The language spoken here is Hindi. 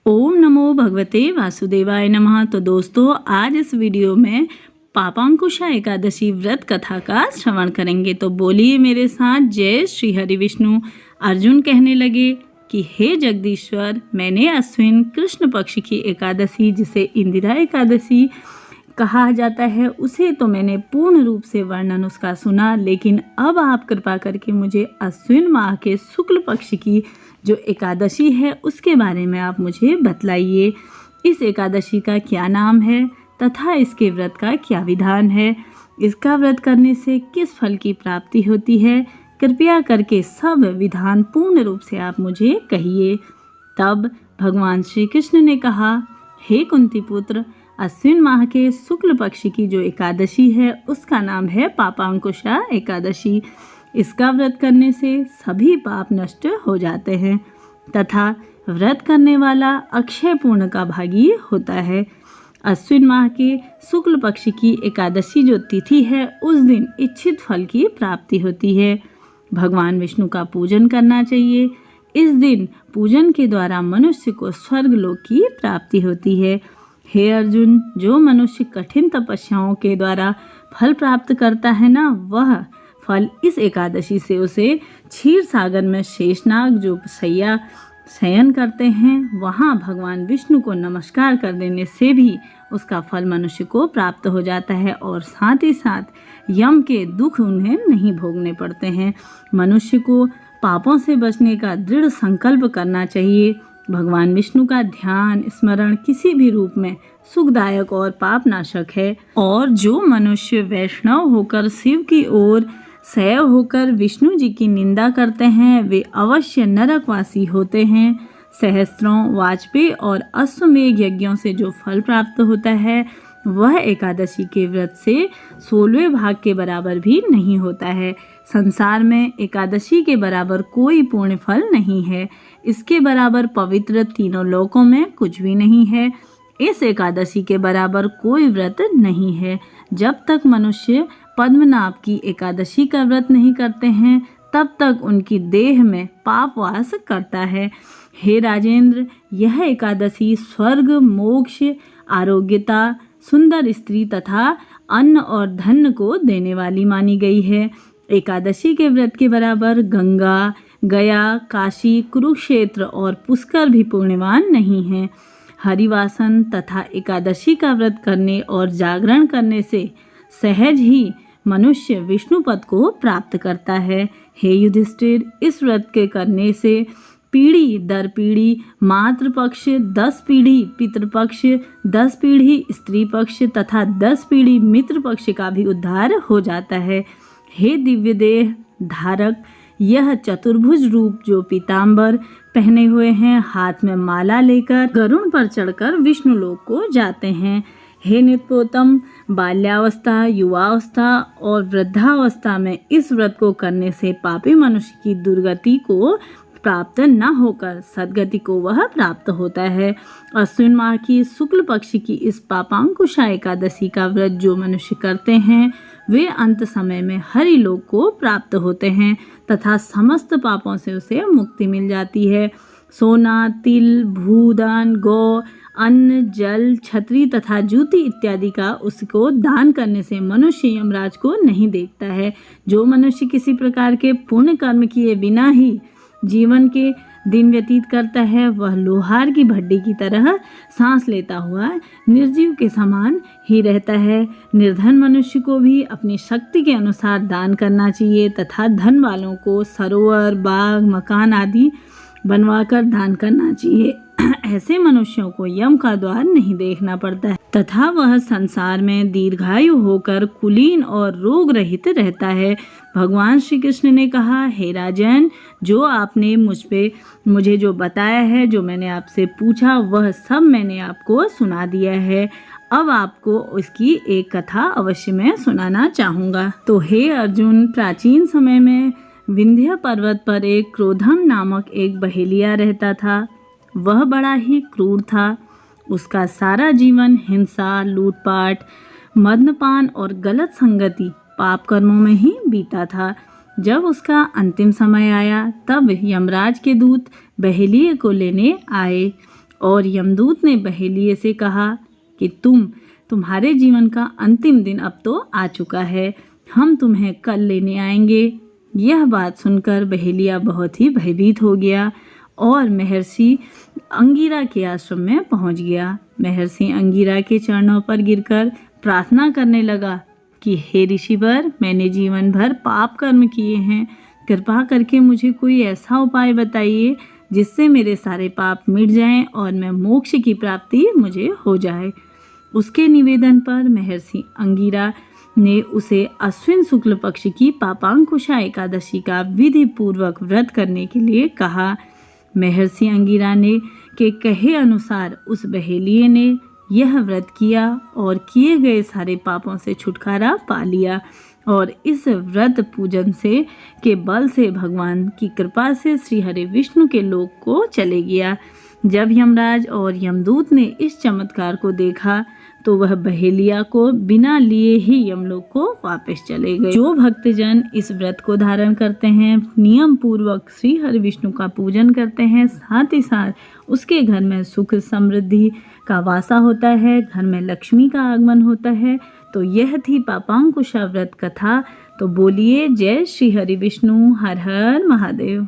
ओम नमो भगवते वासुदेवाय नमः। तो दोस्तों, आज इस वीडियो में पापांकुशा एकादशी व्रत कथा का श्रवण करेंगे। तो बोलिए मेरे साथ, जय श्री हरि विष्णु। अर्जुन कहने लगे कि हे जगदीश्वर, मैंने अश्विन कृष्ण पक्ष की एकादशी, जिसे इंदिरा एकादशी कहा जाता है, उसे तो मैंने पूर्ण रूप से वर्णन उसका सुना, लेकिन अब आप कृपा करके मुझे अश्विन माह के शुक्ल पक्ष की जो एकादशी है उसके बारे में आप मुझे बतलाइए। इस एकादशी का क्या नाम है तथा इसके व्रत का क्या विधान है, इसका व्रत करने से किस फल की प्राप्ति होती है, कृपया करके सब विधान पूर्ण रूप से आप मुझे कहिए। तब भगवान श्री कृष्ण ने कहा, हे कुंती पुत्र, अश्विन माह के शुक्ल पक्ष की जो एकादशी है उसका नाम है पापांकुशा एकादशी। इसका व्रत करने से सभी पाप नष्ट हो जाते हैं तथा व्रत करने वाला अक्षय पूर्ण का भागी होता है। अश्विन माह के शुक्ल पक्ष की एकादशी जो तिथि है, उस दिन इच्छित फल की प्राप्ति होती है। भगवान विष्णु का पूजन करना चाहिए। इस दिन पूजन के द्वारा मनुष्य को स्वर्ग लोक की प्राप्ति होती है। हे अर्जुन, जो मनुष्य कठिन तपस्याओं के द्वारा फल प्राप्त करता है ना, वह फल इस एकादशी से उसे क्षीर सागर में शेषनाग जो शयन करते हैं, वहाँ भगवान विष्णु को नमस्कार कर देने से भी उसका फल मनुष्य को प्राप्त हो जाता है और साथ ही साथ यम के दुख उन्हें नहीं भोगने पड़ते हैं। मनुष्य को पापों से बचने का दृढ़ संकल्प करना चाहिए। भगवान विष्णु का ध्यान स्मरण किसी भी रूप में सुखदायक और पापनाशक है। और जो मनुष्य वैष्णव होकर शिव की ओर सैव होकर विष्णु जी की निंदा करते हैं, वे अवश्य नरकवासी होते हैं। सहस्त्रों वाजपेयी और अश्वमेघ यज्ञों से जो फल प्राप्त होता है, वह एकादशी के व्रत से 16वें भाग के बराबर भी नहीं होता है। संसार में एकादशी के बराबर कोई पुण्य फल नहीं है। इसके बराबर पवित्र तीनों लोकों में कुछ भी नहीं है। इस एकादशी के बराबर कोई व्रत नहीं है। जब तक मनुष्य पद्मनाभ की एकादशी का व्रत नहीं करते हैं, तब तक उनकी देह में पाप वास करता है। हे राजेंद्र, यह एकादशी स्वर्ग, मोक्ष, आरोग्यता, सुंदर स्त्री तथा अन्न और धन को देने वाली मानी गई है। एकादशी के व्रत के बराबर गंगा, गया, काशी, कुरुक्षेत्र और पुष्कर भी पुण्यवान नहीं हैं। हरिवासन तथा एकादशी का व्रत करने और जागरण करने से सहज ही मनुष्य विष्णु पद को प्राप्त करता है। हे युधिष्ठिर, इस व्रत के करने से पीढ़ी दर पीढ़ी मातृपक्ष, 10 पीढ़ी पितृपक्ष, 10 पीढ़ी स्त्री पक्ष तथा 10 पीढ़ी मित्र पक्ष का भी उद्धार हो जाता है। हे दिव्य देह धारक, यह चतुर्भुज रूप जो पीताम्बर पहने हुए हैं, हाथ में माला लेकर गरुड़ पर चढ़कर विष्णु लोक को जाते हैं। हे नित्योत्तम, बाल्यावस्था, युवावस्था और वृद्धावस्था में इस व्रत को करने से पापी मनुष्य की दुर्गति को प्राप्त न होकर सद्गति को वह प्राप्त होता है। अश्विन माह की शुक्ल पक्ष की इस पापांकुशा एकादशी का व्रत जो मनुष्य करते हैं, वे अंत समय में हरि लोक को प्राप्त होते हैं तथा समस्त पापों से उसे मुक्ति मिल जाती है। सोना, तिल, भूदान, गौ, अन्न, जल, छतरी तथा जूती इत्यादि का उसको दान करने से मनुष्य यमराज को नहीं देखता है। जो मनुष्य किसी प्रकार के पुण्य कर्म किए बिना ही जीवन के दिन व्यतीत करता है, वह लोहार की भट्टी की तरह सांस लेता हुआ निर्जीव के समान ही रहता है। निर्धन मनुष्य को भी अपनी शक्ति के अनुसार दान करना चाहिए तथा धन वालों को सरोवर, बाग, मकान आदि बनवाकर दान करना चाहिए। ऐसे मनुष्यों को यम का द्वार नहीं देखना पड़ता है तथा वह संसार में दीर्घायु होकर कुलीन और रोग रहित रहता है। भगवान श्री कृष्ण ने कहा, हे राजन, जो आपने मुझे जो बताया है, जो मैंने आपसे पूछा, वह सब मैंने आपको सुना दिया है। अब आपको इसकी एक कथा अवश्य मैं सुनाना चाहूँगा। तो हे अर्जुन, प्राचीन समय में विंध्य पर्वत पर एक क्रोधम नामक एक बहेलिया रहता था। वह बड़ा ही क्रूर था। उसका सारा जीवन हिंसा, लूटपाट, मद्यपान और गलत संगति, पाप कर्मों में ही बीता था। जब उसका अंतिम समय आया, तब यमराज के दूत बहेलिये को लेने आए। और यमदूत ने बहेलिये से कहा कि तुम्हारे जीवन का अंतिम दिन अब तो आ चुका है, हम तुम्हें कल लेने आएंगे। यह बात सुनकर बहेलिया बहुत ही भयभीत हो गया और महर्षि अंगिरा के आश्रम में पहुंच गया। महर्षि अंगिरा के चरणों पर गिरकर प्रार्थना करने लगा कि हे ऋषिवर, मैंने जीवन भर पाप कर्म किए हैं, कृपा करके मुझे कोई ऐसा उपाय बताइए जिससे मेरे सारे पाप मिट जाएं और मैं मोक्ष की प्राप्ति मुझे हो जाए। उसके निवेदन पर महर्षि अंगिरा ने उसे अश्विन शुक्ल पक्ष की पापांकुशा एकादशी का विधि पूर्वक व्रत करने के लिए कहा। महर्षि अंगिरा ने के कहे अनुसार उस बहेलिये ने यह व्रत किया और किए गए सारे पापों से छुटकारा पा लिया और इस व्रत पूजन से के बल से भगवान की कृपा से श्री हरि विष्णु के लोक को चले गया। जब यमराज और यमदूत ने इस चमत्कार को देखा तो वह बहेलिया को बिना लिए ही यमलोक को वापस चले गए। जो भक्तजन इस व्रत को धारण करते हैं, नियम पूर्वक श्री हरि विष्णु का पूजन करते हैं, साथ ही साथ उसके घर में सुख समृद्धि का वासा होता है, घर में लक्ष्मी का आगमन होता है। तो यह थी पापांकुशा व्रत कथा। तो बोलिए जय श्री हरि विष्णु, हर हर महादेव।